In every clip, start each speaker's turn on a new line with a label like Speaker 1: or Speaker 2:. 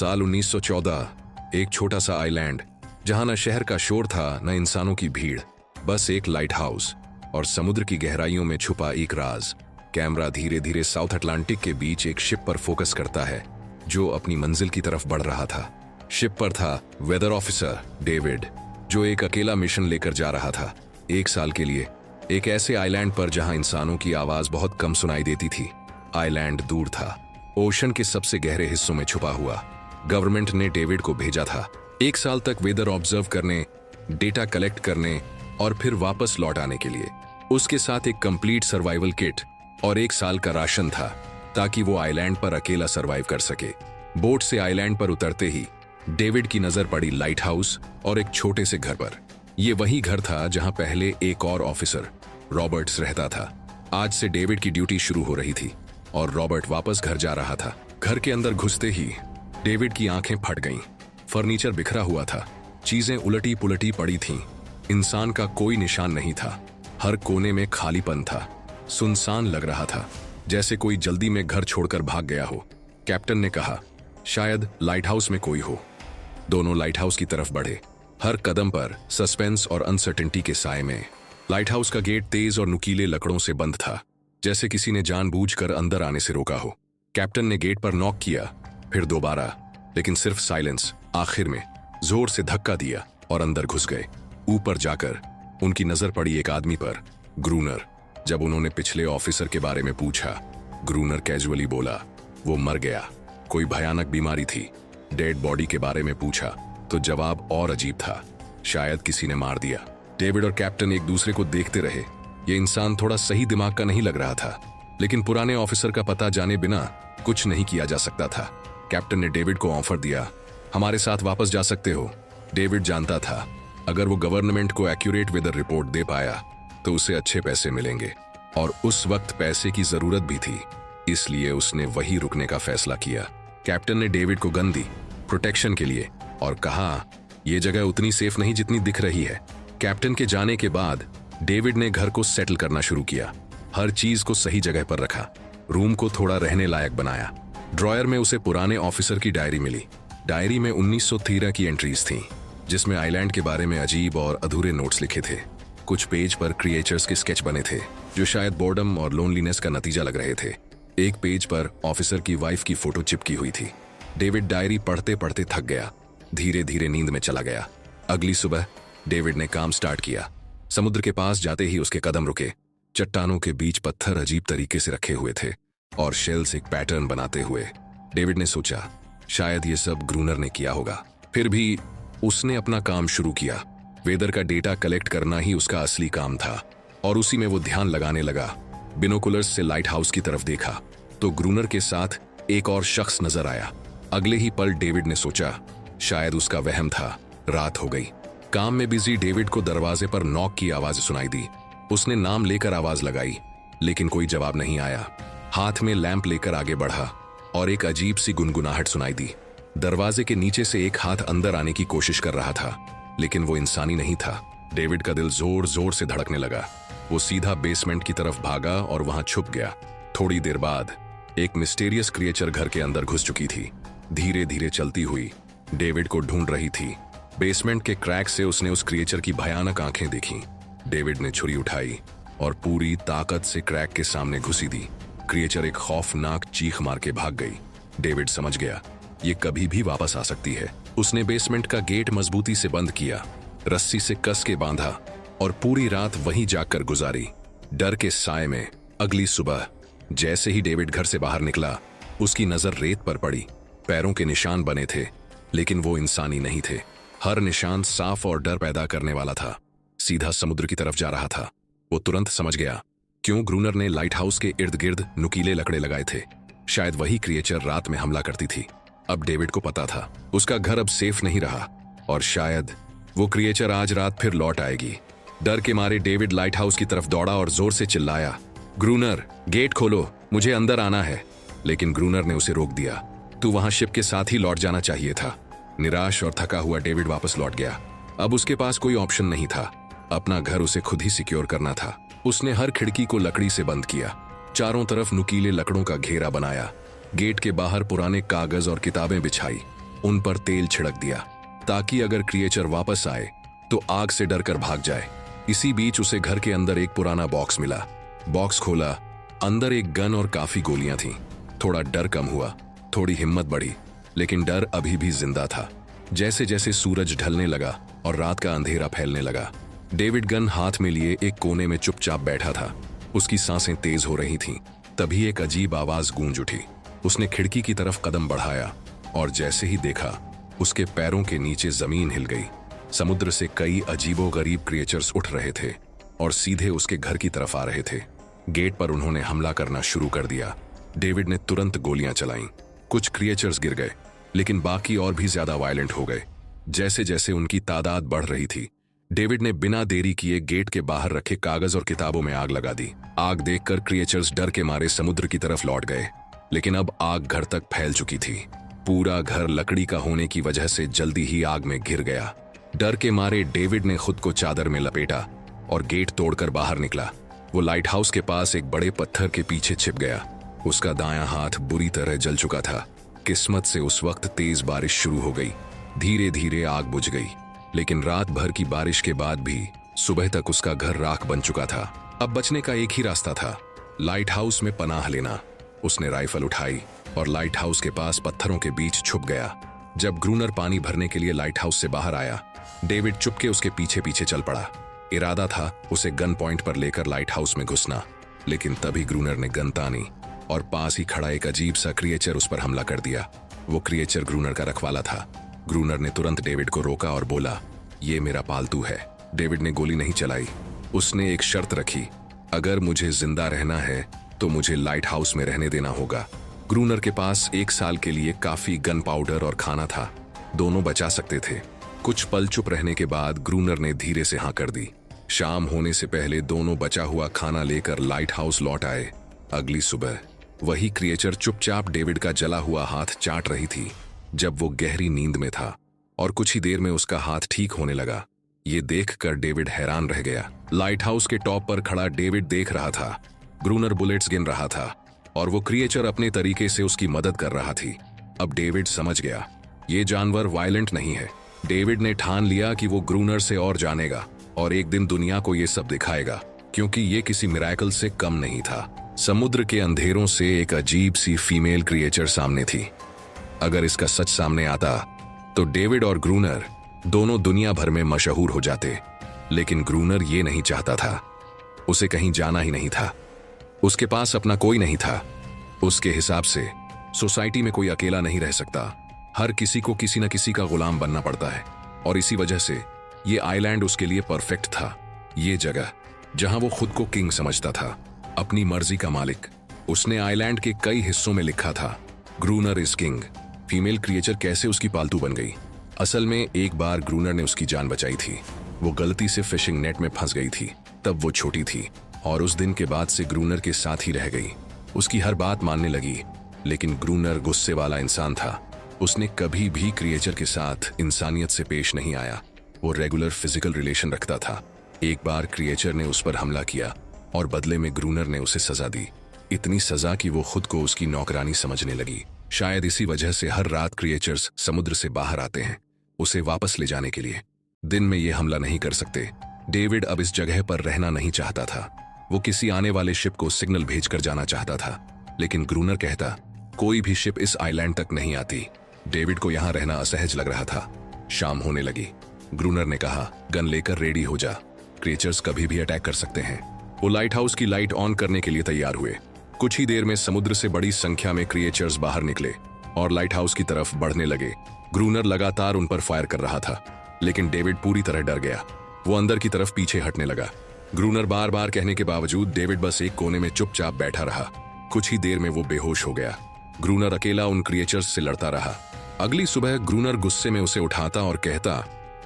Speaker 1: साल 1914। एक छोटा सा आइलैंड जहां न शहर का शोर था न इंसानों की भीड़, बस एक लाइट हाउस और समुद्र की गहराइयों में छुपा एक राज। कैमरा धीरे धीरे साउथ अटलांटिक के बीच एक शिप पर फोकस करता है जो अपनी मंजिल की तरफ बढ़ रहा था। शिप पर था वेदर ऑफिसर डेविड, जो एक अकेला मिशन लेकर जा रहा था 1 साल के लिए, एक ऐसे आइलैंड पर जहां इंसानों की आवाज बहुत कम सुनाई देती थी। आइलैंड दूर था, ओशन के सबसे गहरे हिस्सों में छुपा हुआ। गवर्नमेंट ने डेविड को भेजा था 1 साल तक वेदर ऑब्जर्व करने, डेटा कलेक्ट करने और फिर वापस लौट आने के लिए। उसके साथ एक कंप्लीट सर्वाइवल किट और 1 साल का राशन था ताकि वो आइलैंड पर अकेला सर्वाइव कर सके। बोट से आइलैंड पर उतरते ही डेविड की नजर पड़ी लाइट हाउस और एक छोटे से घर पर। ये वही घर था जहां पहले एक और ऑफिसर रॉबर्ट्स रहता था। आज से डेविड की ड्यूटी शुरू हो रही थी और रॉबर्ट वापस घर जा रहा था। घर के अंदर घुसते ही डेविड की आंखें फट गईं। फर्नीचर बिखरा हुआ था, चीजें उलटी पुलटी पड़ी थीं। इंसान का कोई निशान नहीं था। हर कोने में खालीपन था, सुनसान लग रहा था, जैसे कोई जल्दी में घर छोड़कर भाग गया हो। कैप्टन ने कहा, शायद लाइट हाउस में कोई हो। दोनों लाइट हाउस की तरफ बढ़े, हर कदम पर सस्पेंस और अनसर्टेनिटी के साए में। लाइट हाउस का गेट तेज और नुकीले लकड़ों से बंद था, जैसे किसी ने जानबूझकर अंदर आने से रोका हो। कैप्टन ने गेट पर नॉक किया, फिर दोबारा, लेकिन सिर्फ साइलेंस। आखिर में जोर से धक्का दिया और अंदर घुस गए। ऊपर जाकर उनकी नजर पड़ी एक आदमी पर, ग्रूनर। जब उन्होंने पिछले ऑफिसर के बारे में पूछा, ग्रूनर कैजुअली बोला, वो मर गया, कोई भयानक बीमारी थी। डेड बॉडी के बारे में पूछा तो जवाब और अजीब था, शायद किसी ने मार दिया। डेविड और कैप्टन एक दूसरे को देखते रहे। ये इंसान थोड़ा सही दिमाग का नहीं लग रहा था, लेकिन पुराने ऑफिसर का पता जाने बिना कुछ नहीं किया जा सकता था। कैप्टन ने डेविड को ऑफर दिया, हमारे साथ वापस जा सकते हो। डेविड जानता था अगर वो गवर्नमेंट को एक्यूरेट वेदर रिपोर्ट दे पाया तो उसे अच्छे पैसे मिलेंगे, और उस वक्त पैसे की जरूरत भी थी, इसलिए उसने वहीं रुकने का फैसला किया। कैप्टन ने डेविड को गन दी प्रोटेक्शन के लिए और कहा, यह जगह उतनी सेफ नहीं जितनी दिख रही है। कैप्टन के जाने के बाद डेविड ने घर को सेटल करना शुरू किया। हर चीज को सही जगह पर रखा, रूम को थोड़ा रहने लायक बनाया। ड्रॉयर में उसे पुराने ऑफिसर की डायरी मिली। डायरी में 1913 की एंट्रीज थीं, जिसमें आइलैंड के बारे में अजीब और अधूरे नोट्स लिखे थे। कुछ पेज पर क्रिएचर्स के स्केच बने थे जो शायद बोर्डम और लोनलीनेस का नतीजा लग रहे थे। एक पेज पर ऑफिसर की वाइफ की फोटो चिपकी हुई थी। डेविड डायरी पढ़ते पढ़ते थक गया, धीरे धीरे नींद में चला गया। अगली सुबह डेविड ने काम स्टार्ट किया। समुद्र के पास जाते ही उसके कदम रुके। चट्टानों के बीच पत्थर अजीब तरीके से रखे हुए थे और शेल्स एक पैटर्न बनाते हुए। डेविड ने सोचा, शायद ये सब ग्रूनर ने किया होगा। फिर भी उसने अपना काम शुरू किया। वेदर का डेटा कलेक्ट करना ही उसका असली काम था और उसी में वो ध्यान लगाने लगा। बिनोकुलर्स से लाइट हाउस की तरफ देखा तो ग्रूनर के साथ एक और शख्स नजर आया। अगले ही पल डेविड ने सोचा, शायद उसका वहम था। रात हो गई। काम में बिजी डेविड को दरवाजे पर नॉक की आवाज सुनाई दी। उसने नाम लेकर आवाज लगाई, लेकिन कोई जवाब नहीं आया। हाथ में लैंप लेकर आगे बढ़ा और एक अजीब सी गुनगुनाहट सुनाई दी। दरवाजे के नीचे से एक हाथ अंदर आने की कोशिश कर रहा था, लेकिन वो इंसानी नहीं था। डेविड का दिल जोर जोर से धड़कने लगा। वो सीधा बेसमेंट की तरफ भागा और वहां छुप गया। थोड़ी देर बाद एक मिस्टीरियस क्रिएचर घर के अंदर घुस चुकी थी। धीरे धीरे चलती हुई डेविड को ढूंढ रही थी। बेसमेंट के क्रैक से उसने उस क्रिएचर की भयानक आंखें देखी। डेविड ने छुरी उठाई और पूरी ताकत से क्रैक के सामने घुसी दी। क्रिएचर एक खौफनाक चीख मार के भाग गई। डेविड समझ गया, ये कभी भी वापस आ सकती है। उसने बेसमेंट का गेट मजबूती से बंद किया, रस्सी से कस के बांधा और पूरी रात वहीं जाकर गुजारी, डर के साए में। अगली सुबह जैसे ही डेविड घर से बाहर निकला, उसकी नजर रेत पर पड़ी। पैरों के निशान बने थे, लेकिन वो इंसानी नहीं थे। हर निशान साफ और डर पैदा करने वाला था। सीधा समुद्र की तरफ जा रहा था। वो तुरंत समझ गया क्यों ग्रूनर ने लाइट हाउस के इर्द गिर्द नुकीले लकड़े लगाए थे। शायद वही क्रिएचर रात में हमला करती थी। अब डेविड को पता था उसका घर अब सेफ नहीं रहा और शायद वो क्रिएचर आज रात फिर लौट आएगी। डर के मारे डेविड लाइट हाउस की तरफ दौड़ा और जोर से चिल्लाया, ग्रूनर, गेट खोलो, मुझे अंदर आना है। लेकिन ग्रूनर ने उसे रोक दिया। तू वहां शिप के साथ ही लौट जाना चाहिए था। निराश और थका हुआ डेविड वापस लौट गया। अब उसके पास कोई ऑप्शन नहीं था। अपना घर उसे खुद ही सिक्योर करना था। उसने हर खिड़की को लकड़ी से बंद किया, चारों तरफ नुकीले लकड़ों का घेरा बनाया, गेट के बाहर पुराने कागज और किताबें बिछाई उन पर तेल छिड़क दिया ताकि अगर क्रिएचर वापस आए तो आग से डरकर भाग जाए। इसी बीच उसे घर के अंदर एक पुराना बॉक्स मिला। बॉक्स खोला, अंदर एक गन और काफी गोलियां थीं। थोड़ा डर कम हुआ, थोड़ी हिम्मत बढ़ी, लेकिन डर अभी भी जिंदा था। जैसे जैसे सूरज ढलने लगा और रात का अंधेरा फैलने लगा, डेविड गन हाथ में लिए एक कोने में चुपचाप बैठा था। उसकी सांसें तेज हो रही थीं। तभी एक अजीब आवाज गूंज उठी। उसने खिड़की की तरफ कदम बढ़ाया और जैसे ही देखा, उसके पैरों के नीचे जमीन हिल गई। समुद्र से कई अजीबोगरीब क्रिएचर्स उठ रहे थे और सीधे उसके घर की तरफ आ रहे थे। गेट पर उन्होंने हमला करना शुरू कर दिया। डेविड ने तुरंत गोलियां चलाईं। कुछ क्रिएचर्स गिर गए, लेकिन बाकी और भी ज्यादा वायलेंट हो गए। जैसे जैसे उनकी तादाद बढ़ रही थी, डेविड ने बिना देरी किए गेट के बाहर रखे कागज और किताबों में आग लगा दी। आग देखकर क्रिएचर्स डर के मारे समुद्र की तरफ लौट गए, लेकिन अब आग घर तक फैल चुकी थी। पूरा घर लकड़ी का होने की वजह से जल्दी ही आग में घिर गया। डर के मारे डेविड ने खुद को चादर में लपेटा और गेट तोड़कर बाहर निकला। वो लाइट हाउस के पास एक बड़े पत्थर के पीछे छिप गया। उसका दायां हाथ बुरी तरह जल चुका था। किस्मत से उस वक्त तेज बारिश शुरू हो गई। धीरे धीरे आग बुझ गई, लेकिन रात भर की बारिश के बाद भी सुबह तक उसका घर राख बन चुका था। अब बचने का एक ही रास्ता था, लाइट हाउस में पनाह लेना। उसने राइफल उठाई और लाइट हाउस के पास पत्थरों के बीच छुप गया। जब ग्रूनर पानी भरने के लिए लाइट हाउस से बाहर आया, डेविड चुपके उसके पीछे पीछे चल पड़ा। इरादा था उसे गन पॉइंट पर लेकर लाइट हाउस में घुसना, लेकिन तभी ग्रूनर ने गन तानी और पास ही खड़ा एक अजीब सा क्रिएचर उस पर हमला कर दिया। वो क्रिएचर ग्रूनर का रखवाला था। ग्रूनर ने तुरंत डेविड को रोका और बोला, ये मेरा पालतू है। डेविड ने गोली नहीं चलाई। उसने एक शर्त रखी, अगर मुझे जिंदा रहना है तो मुझे लाइट हाउस में रहने देना होगा। ग्रूनर के पास 1 साल के लिए काफी गन पाउडर और खाना था। दोनों बचा सकते थे। कुछ पल चुप रहने के बाद ग्रूनर ने धीरे से हाँ कर दी। शाम होने से पहले दोनों बचा हुआ खाना लेकर लाइट हाउस लौट आए। अगली सुबह वही क्रिएचर चुपचाप डेविड का जला हुआ हाथ चाट रही थी जब वो गहरी नींद में था, और कुछ ही देर में उसका हाथ ठीक होने लगा। ये देखकर डेविड हैरान रह गया। लाइट हाउस के टॉप पर खड़ा डेविड देख रहा था। ग्रूनर बुलेट्स गिन रहा था और वो क्रिएचर अपने तरीके से उसकी मदद कर रहा थी। अब डेविड समझ गया, ये जानवर वायलेंट नहीं है। डेविड ने ठान लिया कि वो ग्रूनर से और जानेगा और एक दिन दुनिया को ये सब दिखाएगा, क्योंकि ये किसी मिरेकल से कम नहीं था। समुद्र के अंधेरों से एक अजीब सी फीमेल क्रिएचर सामने थी। अगर इसका सच सामने आता तो डेविड और ग्रूनर दोनों दुनिया भर में मशहूर हो जाते, लेकिन ग्रूनर ये नहीं चाहता था। उसे कहीं जाना ही नहीं था। उसके पास अपना कोई नहीं था। उसके हिसाब से सोसाइटी में कोई अकेला नहीं रह सकता। हर किसी को किसी न किसी का गुलाम बनना पड़ता है, और इसी वजह से ये आइलैंड उसके लिए परफेक्ट था। ये जगह जहां वो खुद को किंग समझता था, अपनी मर्जी का मालिक। उसने आइलैंड के कई हिस्सों में लिखा था, ग्रूनर इज किंग। फीमेल क्रिएचर कैसे उसकी पालतू बन गई? असल में एक बार ग्रूनर ने उसकी जान बचाई थी। वो गलती से फिशिंग नेट में फंस गई थी। तब वो छोटी थी और उस दिन के बाद से ग्रूनर के साथ ही रह गई। उसकी हर बात मानने लगी, लेकिन ग्रूनर गुस्से वाला इंसान था। उसने कभी भी क्रिएचर के साथ इंसानियत से पेश नहीं आया। वो रेगुलर फिजिकल रिलेशन रखता था। एक बार क्रिएचर ने उस पर हमला किया और बदले में ग्रूनर ने उसे सजा दी। इतनी सजा कि वो खुद को उसकी नौकरानी समझने लगी। शायद इसी वजह से हर रात क्रिएचर्स समुद्र से बाहर आते हैं उसे वापस ले जाने के लिए। दिन में ये हमला नहीं कर सकते। डेविड अब इस जगह पर रहना नहीं चाहता था। वो किसी आने वाले शिप को सिग्नल भेजकर जाना चाहता था, लेकिन ग्रूनर कहता, कोई भी शिप इस आइलैंड तक नहीं आती। डेविड को यहाँ रहना असहज लग रहा था। शाम होने लगी। ग्रूनर ने कहा, गन लेकर रेडी हो जा, क्रिएचर्स कभी भी अटैक कर सकते हैं। वो लाइट हाउस की लाइट ऑन करने के लिए तैयार हुए। कुछ ही देर में समुद्र से बड़ी संख्या में क्रिएचर्स बाहर निकले और लाइट हाउस की तरफ बढ़ने लगे। ग्रूनर लगातार उन पर फायर कर रहा था, लेकिन डेविड पूरी तरह डर गया। वो अंदर की तरफ पीछे हटने लगा। ग्रूनर बार बार कहने के बावजूद डेविड बस एक कोने में चुपचाप बैठा रहा। कुछ ही देर में वो बेहोश हो गया। ग्रूनर अकेला उन क्रिएचर्स से लड़ता रहा। अगली सुबह ग्रूनर गुस्से में उसे उठाता और कहता,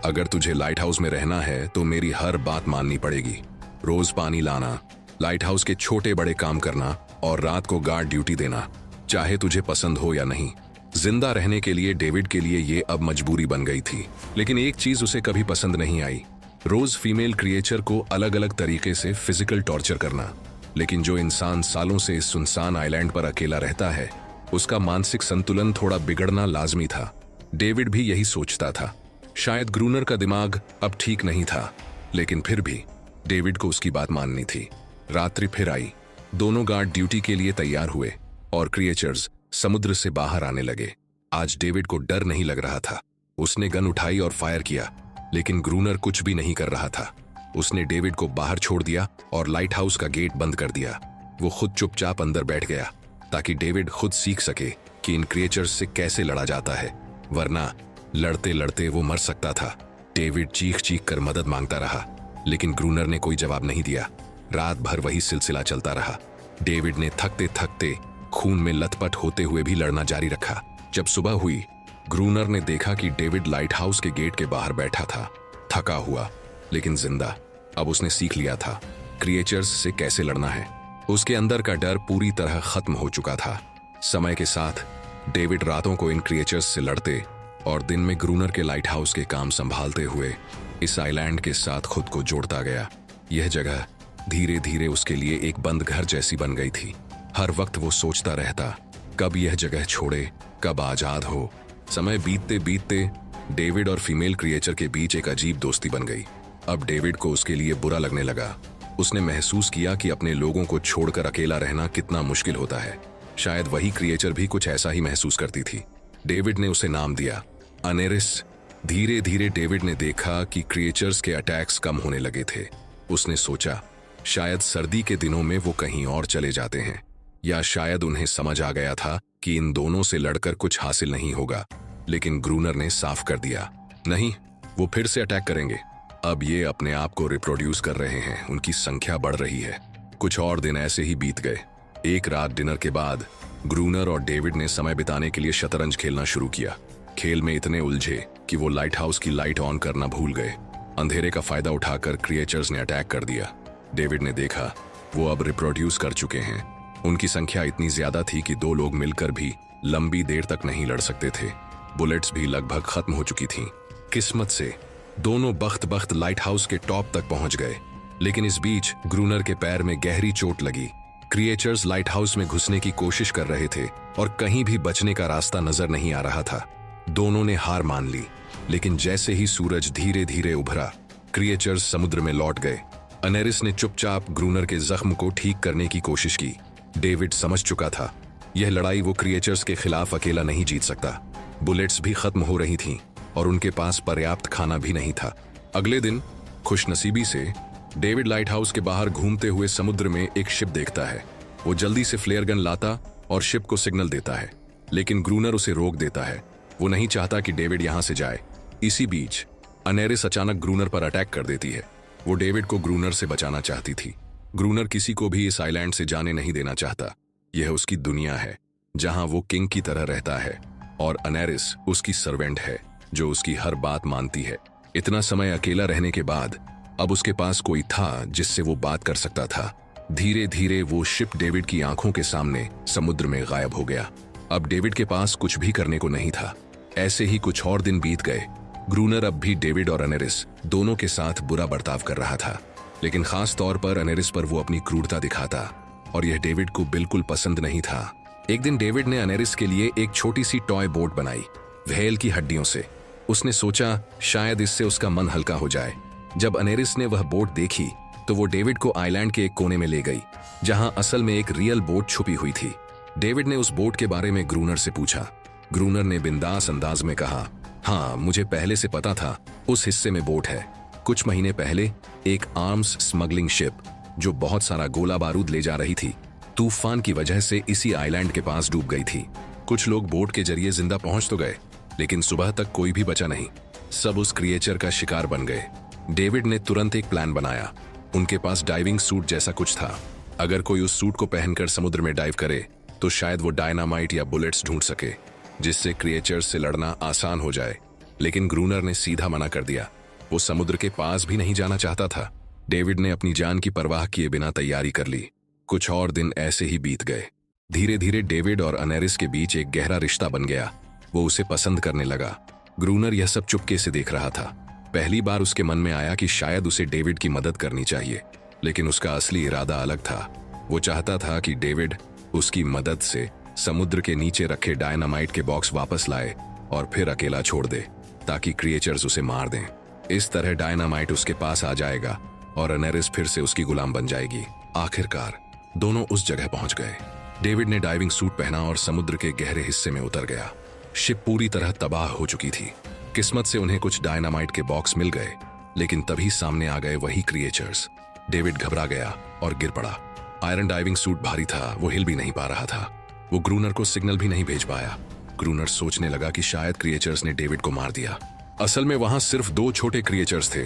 Speaker 1: अगर तुझे लाइट हाउस में रहना है तो मेरी हर बात माननी पड़ेगी। रोज पानी लाना, लाइट हाउस के छोटे बड़े काम करना और रात को गार्ड ड्यूटी देना, चाहे तुझे पसंद हो या नहीं। जिंदा रहने के लिए डेविड के लिए ये अब मजबूरी बन गई थी। लेकिन एक चीज उसे कभी पसंद नहीं आई, रोज फीमेल क्रिएचर को अलग अलग तरीके से फिजिकल टॉर्चर करना। लेकिन जो इंसान सालों से इस सुनसान आइलैंड पर अकेला रहता है, उसका मानसिक संतुलन थोड़ा बिगड़ना लाजमी था। डेविड भी यही सोचता था। शायद ग्रूनर का दिमाग अब ठीक नहीं था, लेकिन फिर भी डेविड को उसकी बात माननी थी। रात्रि फिर आई। दोनों गार्ड ड्यूटी के लिए तैयार हुए और क्रिएचर्स समुद्र से बाहर आने लगे। आज डेविड को डर नहीं लग रहा था। उसने गन उठाई और फायर किया, लेकिन ग्रूनर कुछ भी नहीं कर रहा था। उसने डेविड को बाहर छोड़ दिया और लाइट हाउस का गेट बंद कर दिया। वो खुद चुपचाप अंदर बैठ गया ताकि डेविड खुद सीख सके कि इन क्रिएचर्स से कैसे लड़ा जाता है, वरना लड़ते लड़ते वो मर सकता था। डेविड चीख चीख कर मदद मांगता रहा, लेकिन ग्रूनर ने कोई जवाब नहीं दिया। रात भर वही सिलसिला चलता रहा। डेविड ने थकते थकते, खून में लथपथ होते हुए भी लड़ना जारी रखा। जब सुबह हुई, ग्रूनर ने देखा कि डेविड लाइट हाउस के गेट के बाहर बैठा था, थका हुआ लेकिन जिंदा। अब उसने सीख लिया था क्रिएचर्स से कैसे लड़ना है। उसके अंदर का डर पूरी तरह खत्म हो चुका था। समय के साथ डेविड रातों को इन क्रिएचर्स से लड़ते और दिन में ग्रूनर के लाइट हाउस के काम संभालते हुए इस आइलैंड के साथ खुद को जोड़ता गया। यह जगह धीरे धीरे उसके लिए एक बंद घर जैसी बन गई थी। हर वक्त वो सोचता रहता, कब यह जगह छोड़े, कब आजाद हो। समय बीतते बीतते डेविड और फीमेल क्रिएचर के बीच एक अजीब दोस्ती बन गई। अब डेविड को उसके लिए बुरा लगने लगा। उसने महसूस किया कि अपने लोगों को छोड़कर अकेला रहना कितना मुश्किल होता है। शायद वही क्रिएचर भी कुछ ऐसा ही महसूस करती थी। डेविड ने उसे नाम दिया अनेरिस। धीरे धीरे डेविड ने देखा कि क्रिएचर्स के अटैक्स कम होने लगे थे। उसने सोचा शायद सर्दी के दिनों में वो कहीं और चले जाते हैं, या शायद उन्हें समझ आ गया था कि इन दोनों से लड़कर कुछ हासिल नहीं होगा। लेकिन ग्रूनर ने साफ कर दिया, नहीं, वो फिर से अटैक करेंगे। अब ये अपने आप को रिप्रोड्यूस कर रहे हैं, उनकी संख्या बढ़ रही है। कुछ और दिन ऐसे ही बीत गए। एक रात डिनर के बाद ग्रूनर और डेविड ने समय बिताने के लिए शतरंज खेलना शुरू किया। खेल में इतने उलझे कि वो लाइट हाउस की लाइट ऑन करना भूल गए। अंधेरे का फायदा उठाकर क्रिएचर्स ने अटैक कर दिया। डेविड ने देखा वो अब रिप्रोड्यूस कर चुके हैं। उनकी संख्या इतनी ज्यादा थी कि दो लोग मिलकर भी लंबी देर तक नहीं लड़ सकते थे। बुलेट्स भी लगभग खत्म हो चुकी थीं। किस्मत से दोनों बख्त बख्त लाइट हाउस के टॉप तक पहुंच गए, लेकिन इस बीच ग्रूनर के पैर में गहरी चोट लगी। क्रिएचर्स लाइट हाउस में घुसने की कोशिश कर रहे थे और कहीं भी बचने का रास्ता नजर नहीं आ रहा था। दोनों ने हार मान ली, लेकिन जैसे ही सूरज धीरे धीरे उभरा, क्रिएचर्स समुद्र में लौट गए। अनेरिस ने चुपचाप ग्रूनर के जख्म को ठीक करने की कोशिश की। डेविड समझ चुका था यह लड़ाई वो क्रिएचर्स के खिलाफ अकेला नहीं जीत सकता। बुलेट्स भी खत्म हो रही थीं और उनके पास पर्याप्त खाना भी नहीं था। अगले दिन खुशनसीबी से डेविड लाइट हाउस के बाहर घूमते हुए समुद्र में एक शिप देखता है। वो जल्दी से फ्लेयर गन लाता और शिप को सिग्नल देता है, लेकिन ग्रूनर उसे रोक देता है। वो नहीं चाहता कि डेविड यहां से जाए। इसी बीच अनेरिस अचानक ग्रूनर पर अटैक कर देती है। वो डेविड को ग्रूनर से बचाना चाहती थी। ग्रूनर किसी को भी इस आइलैंड से जाने नहीं देना चाहता। यह उसकी दुनिया है जहां वो किंग की तरह रहता है, और अनेरिस उसकी सर्वेंट है जो उसकी हर बात मानती है। इतना समय अकेला रहने के बाद अब उसके पास कोई था जिससे वो बात कर सकता था। धीरे धीरे वो शिप डेविड की आंखों के सामने समुद्र में गायब हो गया। अब डेविड के पास कुछ भी करने को नहीं था। ऐसे ही कुछ और दिन बीत गए। ग्रूनर अब भी डेविड और अनेरिस दोनों के साथ बुरा बर्ताव कर रहा था, लेकिन खास तौर पर अनेरिस पर वो अपनी क्रूरता दिखाता, और यह डेविड को बिल्कुल पसंद नहीं था। एक दिन डेविड ने अनेरिस के लिए एक छोटी सी टॉय बोट बनाई, व्हेल की हड्डियों से। उसने सोचा शायद इससे उसका मन हल्का हो जाए। जब अनेरिस ने वह बोट देखी तो वो डेविड को आइलैंड के एक कोने में ले गई, जहां असल में एक रियल बोट छुपी हुई थी। डेविड ने उस बोट के बारे में ग्रूनर से पूछा। ग्रूनर ने बिंदास अंदाज में कहा, हाँ, मुझे पहले से पता था उस हिस्से में बोट है। कुछ महीने पहले एक आर्म्स स्मगलिंग शिप जो बहुत सारा गोला बारूद ले जा रही थी, तूफान की वजह से इसी आइलैंड के पास डूब गई थी। कुछ लोग बोट के जरिए जिंदा पहुंच तो गए, लेकिन सुबह तक कोई भी बचा नहीं। सब उस क्रिएचर का शिकार बन गए। डेविड ने तुरंत एक प्लान बनाया। उनके पास डाइविंग सूट जैसा कुछ था। अगर कोई उस सूट को पहनकर समुद्र में डाइव करे तो शायद वो डायनामाइट या बुलेट्स ढूंढ सके, जिससे क्रिएचर्स से लड़ना आसान हो जाए। लेकिन ग्रूनर ने सीधा मना कर दिया। वो समुद्र के पास भी नहीं जाना चाहता था। डेविड ने अपनी जान की परवाह किए बिना तैयारी कर ली। कुछ और दिन ऐसे ही बीत गए। धीरे धीरे डेविड और अनेरिस के बीच एक गहरा रिश्ता बन गया। वो उसे पसंद करने लगा। ग्रूनर यह सब चुपके से देख रहा था। पहली बार उसके मन में आया कि शायद उसे डेविड की मदद करनी चाहिए, लेकिन उसका असली इरादा अलग था। वो चाहता था कि डेविड उसकी मदद से समुद्र के नीचे रखे डायनामाइट के बॉक्स वापस लाए और फिर अकेला छोड़ दे ताकि क्रिएचर्स उसे मार दें। इस तरह डायनामाइट उसके पास आ जाएगा और अनेरिस फिर से उसकी गुलाम बन जाएगी। आखिरकार दोनों उस जगह पहुंच गए। डेविड ने डाइविंग सूट पहना और समुद्र के गहरे हिस्से में उतर गया। शिप पूरी तरह तबाह हो चुकी थी। किस्मत से उन्हें कुछ डायनामाइट के बॉक्स मिल गए, लेकिन तभी सामने आ गए वही क्रिएचर्स। डेविड घबरा गया और गिर पड़ा। आयरन डाइविंग सूट भारी था, वो हिल भी नहीं पा रहा था। वो ग्रूनर को सिग्नल भी नहीं भेज पाया। ग्रूनर सोचने लगा कि शायद क्रिएचर्स ने डेविड को मार दिया। असल में वहां सिर्फ 2 छोटे क्रिएचर्स थे।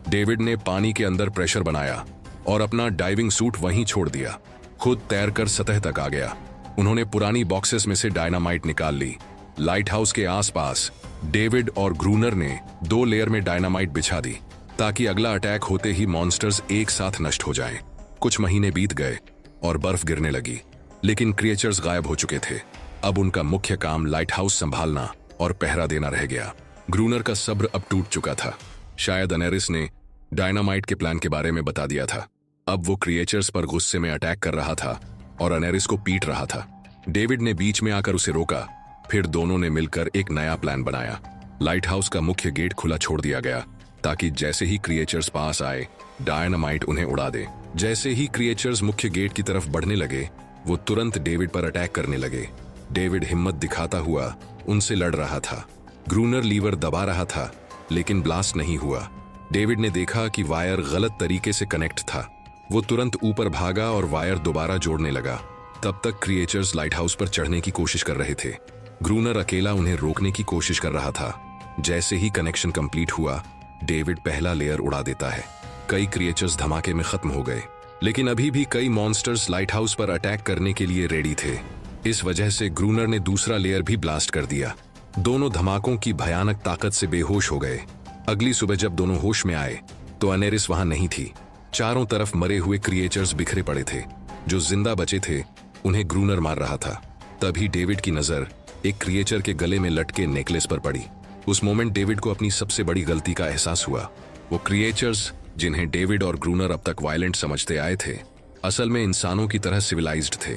Speaker 1: डेविड ने पानी के अंदर प्रेशर बनाया और अपना डाइविंग सूट वहीं छोड़ दिया। खुद तैरकर सतह तक आ गया। उन्होंने पुरानी बॉक्सेस में से डायनामाइट निकाल ली। लाइट हाउस के आसपास डेविड और ग्रूनर ने 2 लेयर में डायनामाइट बिछा दी ताकि अगला अटैक होते ही मॉन्स्टर्स एक साथ नष्ट हो जाएं। कुछ महीने बीत गए और बर्फ गिरने लगी, लेकिन क्रिएचर्स गायब हो चुके थे। अब उनका मुख्य काम लाइट हाउस संभालना और पहरा देना रह गया। ग्रूनर का सब्र अब टूट चुका था। शायद अनेरिस ने डायनामाइट के प्लान के बारे में बता दिया था। अब वो क्रिएचर्स पर गुस्से में अटैक कर रहा था और अनेरिस को पीट रहा था। डेविड ने बीच में आकर उसे रोका। फिर दोनों ने मिलकर एक नया प्लान बनाया। लाइट हाउस का मुख्य गेट खुला छोड़ दिया गया ताकि जैसे ही क्रिएचर्स पास आए, डायनामाइट उन्हें उड़ा दे। जैसे ही क्रिएचर्स मुख्य गेट की तरफ बढ़ने लगे, वो तुरंत डेविड पर अटैक करने लगे। डेविड हिम्मत दिखाता हुआ उनसे लड़ रहा था। ग्रूनर लीवर दबा रहा था, लेकिन ब्लास्ट नहीं हुआ। डेविड ने देखा कि वायर गलत तरीके से कनेक्ट था। वो तुरंत ऊपर भागा और वायर दोबारा जोड़ने लगा। तब तक क्रिएचर्स लाइट हाउस पर चढ़ने की कोशिश कर रहे थे। ग्रूनर अकेला उन्हें रोकने की कोशिश कर रहा था। जैसे ही कनेक्शन कंप्लीट हुआ, डेविड पहला लेयर उड़ा देता है। कई क्रिएचर्स धमाके में खत्म हो गए, लेकिन अभी भी कई मॉन्स्टर्स लाइट हाउस पर अटैक करने के लिए रेडी थे। इस वजह से ग्रूनर ने दूसरा लेयर भी ब्लास्ट कर दिया। दोनों धमाकों की भयानक ताकत से बेहोश हो गए। अगली सुबह जब दोनों होश में आए तो अनेरिस वहां नहीं थी। चारों तरफ मरे हुए क्रिएचर्स बिखरे पड़े थे। जो जिंदा बचे थे उन्हें ग्रूनर मार रहा था। तभी डेविड की नजर एक क्रिएचर के गले में लटके नेकलेस पर पड़ी। उस मोमेंट डेविड को अपनी सबसे बड़ी गलती का एहसास हुआ। वो क्रिएचर्स जिन्हें डेविड और ग्रूनर अब तक वायलेंट समझते आए थे, असल में इंसानों की तरह सिविलाइज्ड थे।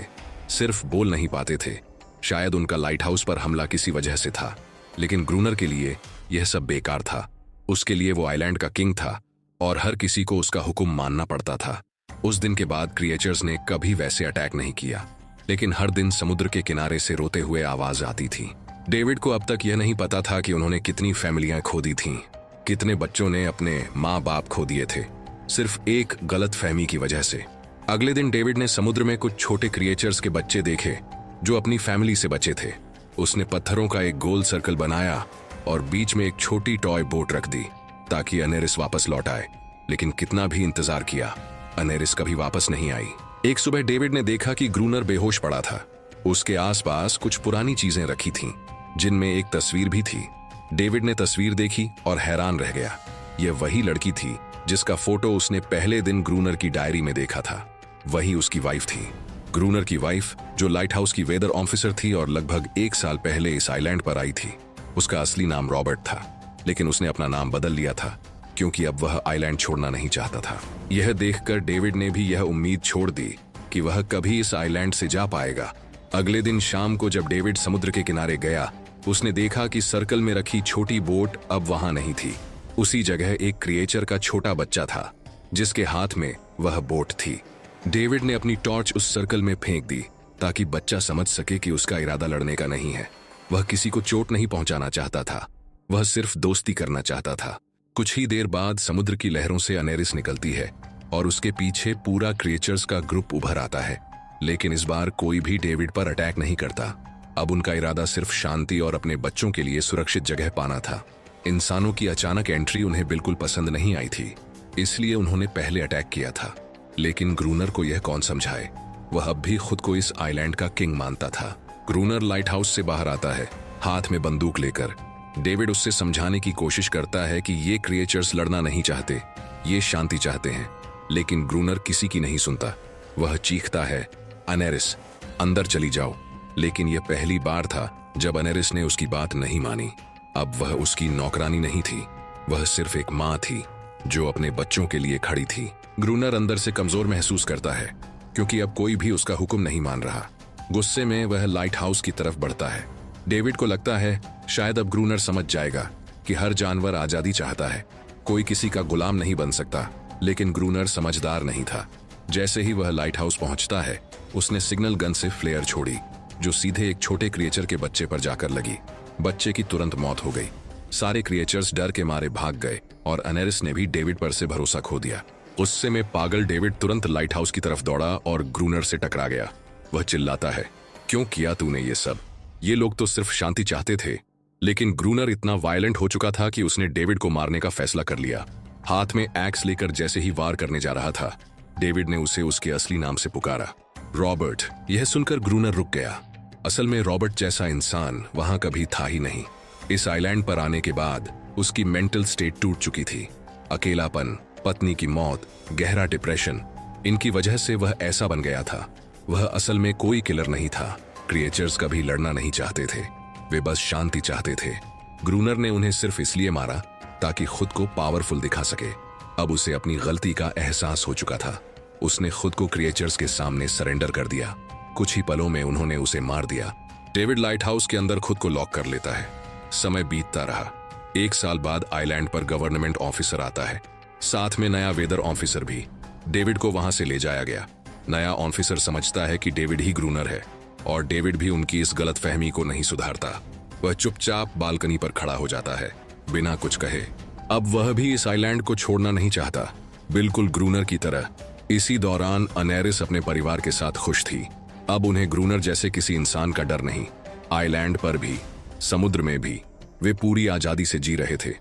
Speaker 1: सिर्फ बोल नहीं पाते थे। शायद उनका लाइट हाउस पर हमला किसी वजह से था, लेकिन ग्रूनर के लिए यह सब बेकार था। उसके लिए वो आइलैंड का किंग था और हर किसी को उसका हुक्म मानना पड़ता था। उस दिन के बाद क्रिएचर्स ने कभी वैसे अटैक नहीं किया, लेकिन हर दिन समुद्र के किनारे से रोते हुए आवाज आती थी। डेविड को अब तक यह नहीं पता था कि उन्होंने कितनी फैमिलियां खो दी थीं, कितने बच्चों ने अपने माँ बाप खो दिए थे, सिर्फ एक गलत फहमी की वजह से। अगले दिन डेविड ने समुद्र में कुछ छोटे क्रिएचर्स के बच्चे देखे जो अपनी फैमिली से बचे थे। उसने पत्थरों का एक गोल सर्कल बनाया और बीच में एक छोटी टॉय बोट रख दी ताकि अनेरिस वापस लौट आए। लेकिन कितना भी इंतजार किया, अनेरिस कभी वापस नहीं आई। एक सुबह डेविड ने देखा कि ग्रूनर बेहोश पड़ा था। उसके आसपास कुछ पुरानी चीजें रखी थीं, जिनमें एक तस्वीर भी थी। डेविड ने तस्वीर देखी और हैरान रह गया। यह वही लड़की थी जिसका फोटो उसने पहले दिन ग्रूनर की डायरी में देखा था। वही उसकी वाइफ थी। ग्रूनर की वाइफ, जो लाइट हाउस की वेदर ऑफिसर थी और लगभग 1 साल पहले इस आइलैंड पर आई थी। उसका असली नाम रॉबर्ट था, लेकिन उसने अपना नाम बदल लिया था क्योंकि अब वह आइलैंड छोड़ना नहीं चाहता था। यह देखकर डेविड ने भी यह उम्मीद छोड़ दी कि वह कभी इस आइलैंड से जा पाएगा। अगले दिन शाम को जब डेविड समुद्र के किनारे गया, उसने देखा कि सर्कल में रखी छोटी बोट अब वहां नहीं थी। उसी जगह एक क्रिएचर का छोटा बच्चा था जिसके हाथ में वह बोट थी। डेविड ने अपनी टॉर्च उस सर्कल में फेंक दी ताकि बच्चा समझ सके कि उसका इरादा लड़ने का नहीं है। वह किसी को चोट नहीं पहुंचाना चाहता था, वह सिर्फ दोस्ती करना चाहता था। कुछ ही देर बाद समुद्र की लहरों से अनेरिस निकलती है और उसके पीछे पूरा क्रिएचर्स का ग्रुप उभर आता है। लेकिन इस बार कोई भी डेविड पर अटैक नहीं करता। अब उनका इरादा सिर्फ शांति और अपने बच्चों के लिए सुरक्षित जगह पाना था। इंसानों की अचानक एंट्री उन्हें बिल्कुल पसंद नहीं आई थी, इसलिए उन्होंने पहले अटैक किया था। लेकिन ग्रूनर को यह कौन समझाए, वह अब भी खुद को इस आइलैंड का किंग मानता था। ग्रूनर लाइट हाउस से बाहर आता है, हाथ में बंदूक लेकर। डेविड उससे समझाने की कोशिश करता है कि ये क्रिएचर्स लड़ना नहीं चाहते, ये शांति चाहते हैं। लेकिन ग्रूनर किसी की नहीं सुनता। वह चीखता है, अनेरिस, अंदर चली जाओ। लेकिन यह पहली बार था जब अनेरिस ने उसकी बात नहीं मानी। अब वह उसकी नौकरानी नहीं थी, वह सिर्फ एक माँ थी जो अपने बच्चों के लिए खड़ी थी। ग्रूनर अंदर से कमजोर महसूस करता है क्योंकि अब कोई भी उसका हुक्म नहीं मान रहा। गुस्से में वह लाइट हाउस की तरफ बढ़ता है। डेविड को लगता है शायद अब ग्रूनर समझ जाएगा कि हर जानवर आजादी चाहता है, कोई किसी का गुलाम नहीं बन सकता। लेकिन ग्रूनर समझदार नहीं था। जैसे ही वह लाइट हाउस पहुंचता है, उसने सिग्नल गन से फ्लेयर छोड़ी जो सीधे एक छोटे क्रिएचर के बच्चे पर जाकर लगी। बच्चे की तुरंत मौत हो गई। सारे क्रिएचर्स डर के मारे भाग गए और अनेरिस ने भी डेविड पर से भरोसा खो दिया। गुस्से में पागल डेविड तुरंत लाइट हाउस की तरफ दौड़ा और ग्रूनर से टकरा गया। वह चिल्लाता है, क्यों किया तूने ये सब? ये लोग तो सिर्फ शांति चाहते थे। लेकिन ग्रूनर इतना वायलेंट हो चुका था कि उसने डेविड को मारने का फैसला कर लिया। हाथ में एक्स लेकर जैसे ही वार करने जा रहा था, डेविड ने उसे उसके असली नाम से पुकारा, रॉबर्ट। यह सुनकर ग्रूनर रुक गया। असल में रॉबर्ट जैसा इंसान वहां कभी था ही नहीं। इस आइलैंड पर आने के बाद उसकी मेंटल स्टेट टूट चुकी थी। अकेलापन, पत्नी की मौत, गहरा डिप्रेशन, इनकी वजह से वह ऐसा बन गया था। वह असल में कोई किलर नहीं था। क्रिएचर्स कभी लड़ना नहीं चाहते थे, वे बस शांति चाहते थे। ग्रूनर ने उन्हें सिर्फ इसलिए मारा ताकि खुद को पावरफुल दिखा सके। अब उसे अपनी गलती का एहसास हो चुका था। उसने खुद को क्रिएचर्स के सामने सरेंडर कर दिया। कुछ ही पलों में उन्होंने उसे मार दिया। डेविड लाइट हाउस के अंदर खुद को लॉक कर लेता है। समय बीतता रहा। 1 साल बाद आइलैंड पर गवर्नमेंट ऑफिसर आता है, साथ में नया वेदर ऑफिसर भी। डेविड को वहां से ले जाया गया। नया ऑफिसर समझता है कि डेविड ही ग्रूनर है और डेविड भी उनकी इस गलतफहमी को नहीं सुधारता। वह चुपचाप बालकनी पर खड़ा हो जाता है, बिना कुछ कहे। अब वह भी इस आइलैंड को छोड़ना नहीं चाहता, बिल्कुल ग्रूनर की तरह। इसी दौरान अनेरिस अपने परिवार के साथ खुश थी। अब उन्हें ग्रूनर जैसे किसी इंसान का डर नहीं। आइलैंड पर भी, समुद्र में भी वे पूरी आजादी से जी रहे थे।